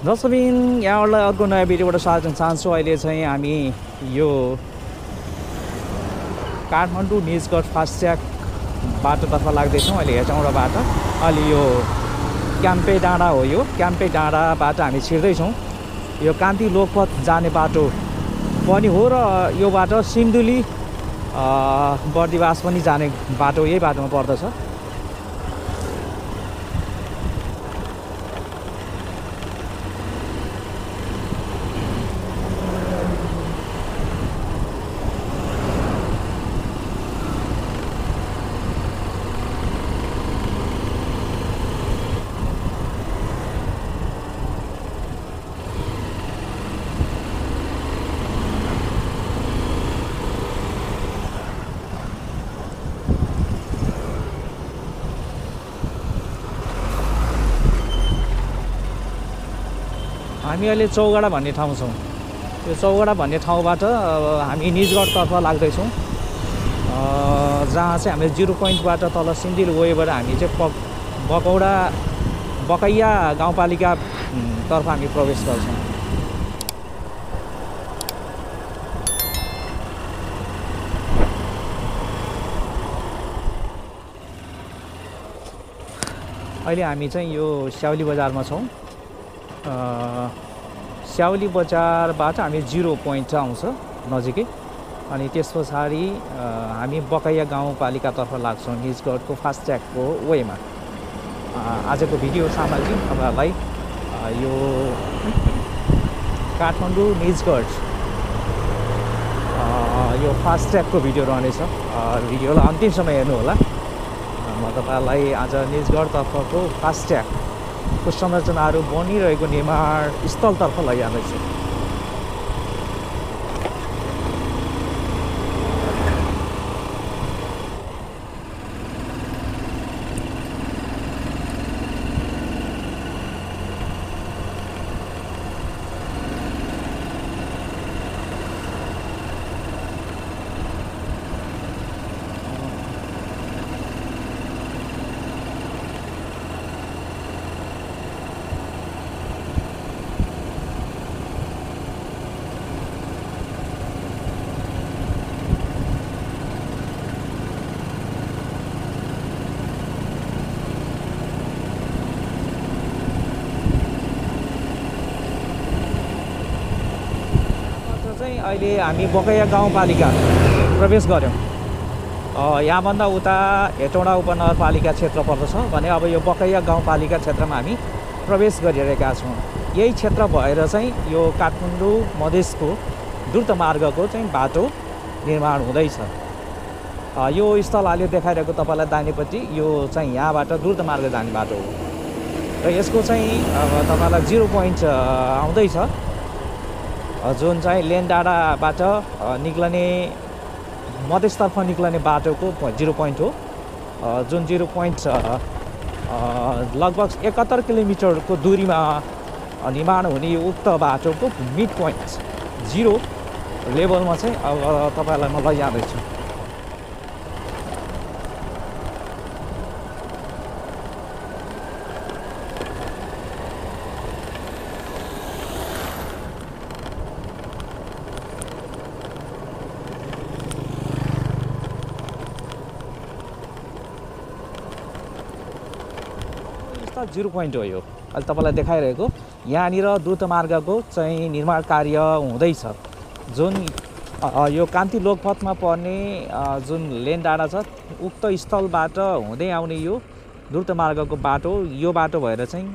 दर्शकबिन यहाँहरूलाई अर्को नयाँ भिडियोबाट स्वागत चाहन्छु। अहिले चाहिँ हामी यो काठमाडौँ निजगढ फास्ट्याग बाटोतर्फ लाग्दैछौँ। अहिले हेटौँडा बाटो अलि यो क्याम्पे डाँडा हो। यो क्याम्पे डाँडाबाट हामी छिर्दैछौँ। यो कान्ति लोकपथ जाने बाटो पनि हो र यो बाटो सिन्धुली बर्दिवास पनि जाने बाटो यही बाटोमा पर्दछ। हामी अहिले चौगडा भन्ने ठाउँ छौँ। यो चौगडा भन्ने ठाउँबाट हामी निजगढतर्फ लाग्दैछौँ, जहाँ चाहिँ हामीले 0 पोइन्टबाट तल सिन्धुली वेबाट हामी चाहिँ बकैया गाउँपालिका तर्फ हामी प्रवेश गर्छौँ। अहिले हामी चाहिँ यो स्याउली बजारमा छौँ। स्याउली बजारबाट हामी 0 पोइन्ट आउँछ नजिकै, अनि त्यस पछाडि हामी बकैया गाउँपालिकातर्फ लाग्छौँ निजगढको फास्ट्यागको वेमा। आजको भिडियो सामग्री तपाईँहरूलाई यो काठमाडौँ निजगढ यो फास्ट्यागको भिडियो रहनेछ। भिडियोलाई अन्तिमसम्म हेर्नुहोला। म तपाईँहरूलाई आज निजगढतर्फको फास्ट्यागको संरचनाहरू बनिरहेको निर्माण स्थलतर्फ लैजाँदैछु। अहिले हामी बकैया गाउँपालिका प्रवेश गऱ्यौँ। यहाँभन्दा उता हेटौँडा उपनगरपालिका क्षेत्र पर्दछ भने अब यो बकैया गाउँपालिका क्षेत्रमा हामी प्रवेश गरिरहेका छौँ। यही क्षेत्र भएर चाहिँ यो काठमाडौँ मधेसको द्रुत मार्गको चाहिँ बाटो निर्माण हुँदैछ। यो स्थल अहिले देखाइरहेको तपाईँलाई दाहिनेपट्टि यो चाहिँ यहाँबाट द्रुत मार्ग जाने बाटो हो र यसको चाहिँ अब तपाईँलाई 0 पोइन्ट आउँदैछ, जुन चाहिँ लेन डाँडाबाट निक्लने मधेसतर्फ निक्लने बाटोको 0 पोइन्ट हो। जुन 0 पोइन्ट लगभग 71 किलोमिटरको दूरीमा निर्माण हुने उक्त बाटोको मिड पोइन्ट 0 लेभलमा चाहिँ अब तपाईँलाई म लैजाँदैछु। जिरो पोइन्ट हो यो अहिले तपाईँलाई देखाइरहेको। यहाँनिर द्रुत मार्गको चाहिँ निर्माण कार्य हुँदैछ। जुन यो कान्ति लोकपथमा पर्ने जुन लेन डाँडा छ उक्त स्थलबाट हुँदै आउने यो द्रुत मार्गको बाटो, यो बाटो भएर चाहिँ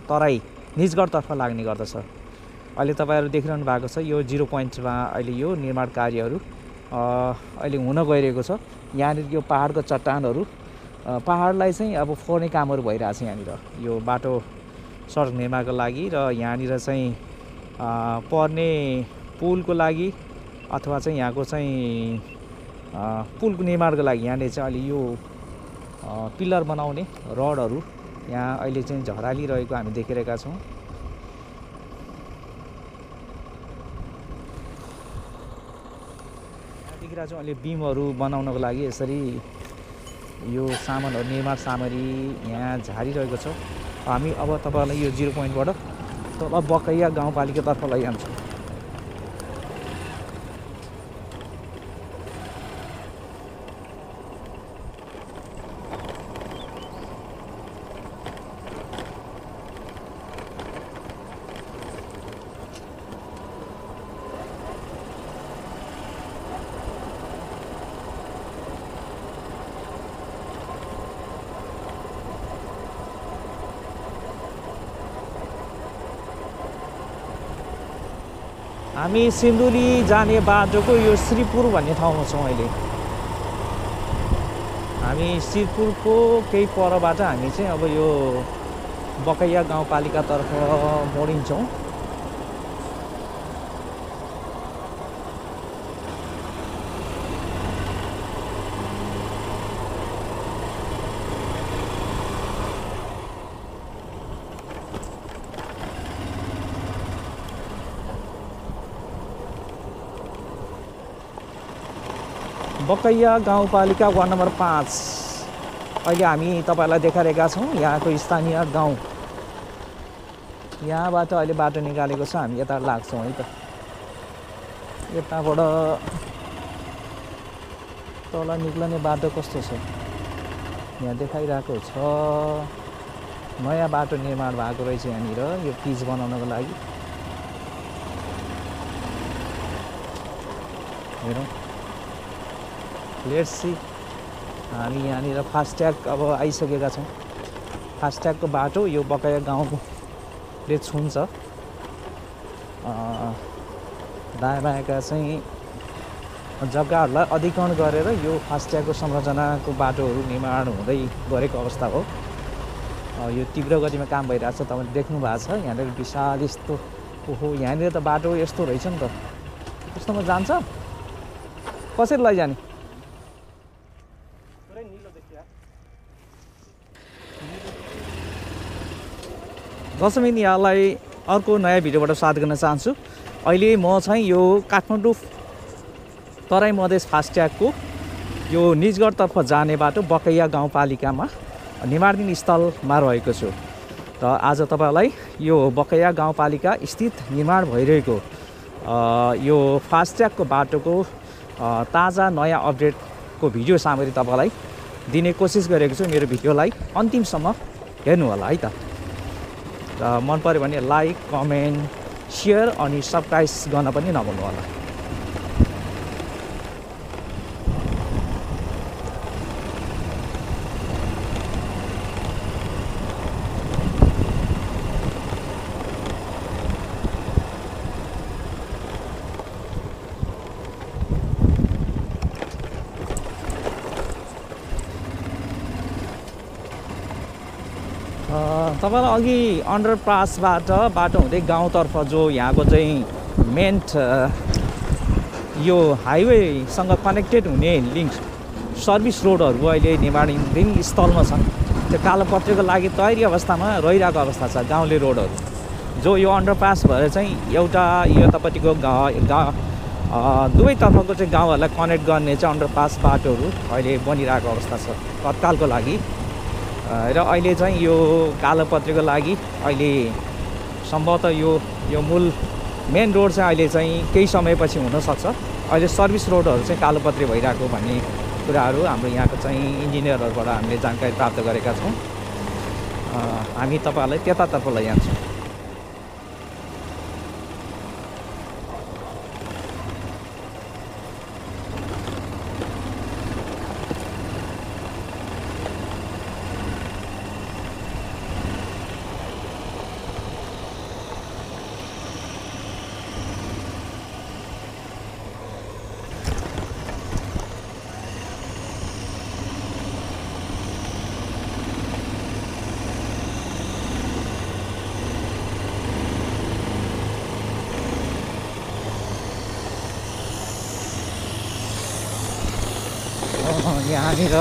तराई निजगढतर्फ लाग्ने गर्दछ। अहिले तपाईँहरू देखिरहनु भएको छ यो 0 पोइन्टमा अहिले यो निर्माण कार्यहरू अहिले हुन गइरहेको छ। यहाँनिर यो पहाडको चट्टानहरू पहाडलाई चाहिँ अब फोर्ने कामहरू भइरहेको छ यहाँनिर यो बाटो सडक निर्माणको लागि र यहाँनिर चाहिँ पर्ने पुलको लागि अथवा चाहिँ यहाँको चाहिँ पुलको निर्माणको लागि यहाँले चाहिँ अहिले यो पिलर बनाउने रडहरू यहाँ अहिले चाहिँ झरालिरहेको हामी देखिरहेका छौँ। यहाँ देखिरहेको छौँ अहिले बिमहरू बनाउनको लागि यसरी यो सामानहरू निर्माण सामग्री यहाँ झारिरहेको छ। हामी अब तपाईहरुलाई यो 0 पोइन्टबाट तल बकैया गाउँपालिकातर्फ लैजान्छु। हामी सिन्धुली जाने बाटोको यो श्रीपुर भन्ने ठाउँमा छौँ अहिले। हामी श्रीपुरको केही परबाट हामी चाहिँ अब यो बकैया गाउँपालिकातर्फ मोडिन्छौँ। बकैया गाउँपालिका वार्ड नम्बर 5 अहिले हामी तपाईहरुलाई देखाइरहेका छौँ। यहाँको स्थानीय गाउँ, यहाँबाट अहिले बाटो निकालेको छ। हामी यता लाग्छौँ है त। यताबाट तल निक्लने बाटो कस्तो छ यहाँ देखाइरहेको छ। नयाँ बाटो निर्माण भएको रहेछ यहाँनिर यो पिच बनाउनको लागि। हेरौँ, लेट्स सी। हामी यहाँनिर फास्ट्याग अब आइसकेका छौँ। फास्ट्यागको बाटो यो बकैया गाउँले छुन्छ। दायाँ बायाँका चाहिँ जग्गाहरूलाई अधिग्रहण गरेर यो फास्ट्यागको संरचनाको बाटोहरू निर्माण हुँदै गरेको अवस्था हो। यो तीव्र गतिमा काम भइरहेको छ। तपाईँले देख्नु भएको छ यहाँनिर विशाल यस्तो। ओहो, यहाँनिर त बाटो यस्तो रहेछ नि त। यस्तोमा जान्छ कसरी लैजाने? दर्शकबिन, यहाँलाई अर्को नयाँ भिडियोबाट स्वागत गर्न चाहन्छु। अहिले म चाहिँ यो काठमाडौँ तराई मधेस फास्ट्यागको यो निजगढतर्फ जाने बाटो बकैया गाउँपालिकामा निर्माणाधीन स्थलमा रहेको छु। र आज तपाईँलाई यो बकैया गाउँपालिका स्थित निर्माण भइरहेको यो फास्ट्यागको बाटोको ताजा नयाँ अपडेटको भिडियो सामग्री तपाईँलाई दिने कोसिस गरेको छु। मेरो भिडियोलाई अन्तिमसम्म हेर्नु होला है त। र मन पर्यो भने लाइक, कमेन्ट, सेयर अनि सब्सक्राइब गर्न पनि नभुल्नु होला। तपाईँलाई अघि अन्डरपासबाट बाटो हुँदै गाउँतर्फ जो यहाँको चाहिँ मेन यो हाइवेसँग कनेक्टेड हुने लिङ्क सर्भिस रोडहरू अहिले निर्माणाधीन स्थलमा छन्। त्यो कालोपत्रेको लागि तयारी अवस्थामा रहिरहेको अवस्था छ। गाउँले रोडहरू जो यो अन्डरपास भएर चाहिँ एउटा यतापट्टिको दुवैतर्फको चाहिँ गाउँहरूलाई कनेक्ट गर्ने चाहिँ अन्डरपास बाटोहरू अहिले बनिरहेको अवस्था छ तत्कालको लागि। र अहिले चाहिँ यो कालोपत्रेको लागि अहिले सम्भवतः यो मूल मेन रोड चाहिँ अहिले चाहिँ केही समयपछि हुनसक्छ। अहिले सर्भिस रोडहरू चाहिँ कालोपत्रे भइरहेको भन्ने कुराहरू हाम्रो यहाँको चाहिँ इन्जिनियरहरूबाट हामीले जानकारी प्राप्त गरेका छौँ। हामी तपाईँहरूलाई त्यतातर्फ लैजान्छौँ। यहाँनिर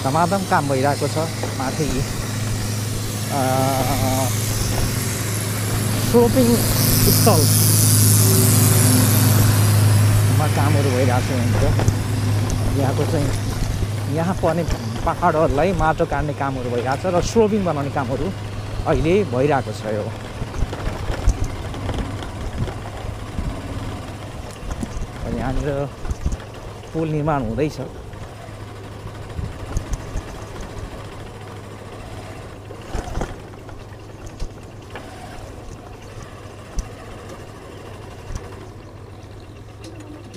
धमाधम काम भइरहेको छ। माथि शोपिङ स्थलमा कामहरू भइरहेको छ। यहाँको चाहिँ यहाँ पर्ने पहाडहरूलाई माटो काट्ने कामहरू भइरहेको छ र शोपिङ बनाउने कामहरू अहिले भइरहेको छ। यो यहाँनिर पुल निर्माण हुँदैछ।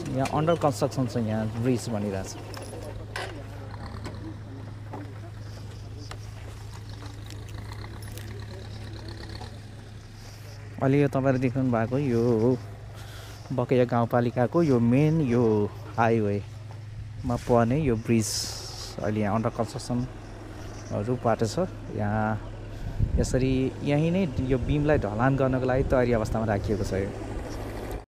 यहाँ अन्डर कन्स्ट्रक्सन छ, यहाँ ब्रिज बनिरहेछ। अहिले यो तपाईँले देख्नु भएको यो बकैया गाउँपालिकाको यो मेन यो हाइवेमा पर्ने यो ब्रिज अहिले यहाँ अन्डर कन्स्ट्रक्सनहरूबाट छ। यहाँ यसरी यहीँ नै यो बिमलाई ढलान गर्नको लागि तयारी अवस्थामा राखिएको छ।